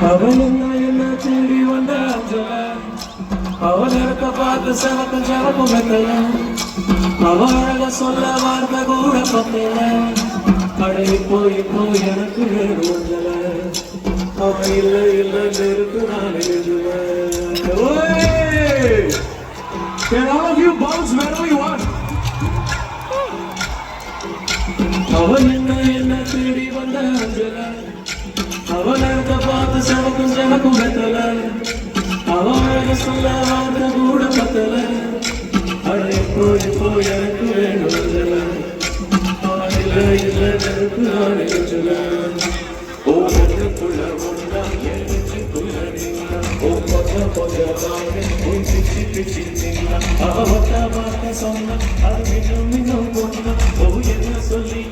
அவன் என்ன தேடி வந்த அஞ்சல அவன் இருக்க பார்த்து செவக்கு செவப்பு மெத்தல அவன் அழக சொல்ல வார்த்தை கூட பத்தல அடை போய் எனக்கு வேணும் அஞ்சல அவன் இல்ல நெருக்கு நான் எழுதுல. Can all of you bounce wherever you want? அவன் என்ன தேடி வந்த அஞ்சல அவன் இருக்க பார்த்து செவக்கும் மெத்தல அவன் சொல்ல வார்த்தை கூட பத்தல அடை போய் எனக்கு வேணும் அஞ்சல அவன் இல்ல நெருக்கு நான் எழுதுல. ஓ ஒன்றுக்குள்ள ஒன்றா எழுச்சுக்குள்ள நீங்களா ஓ கொஞ்சம் பிச்சு நீங்களா அவ சொன்ன அது இன்னும் பொண்ணு ஓ என்ன சொல்லி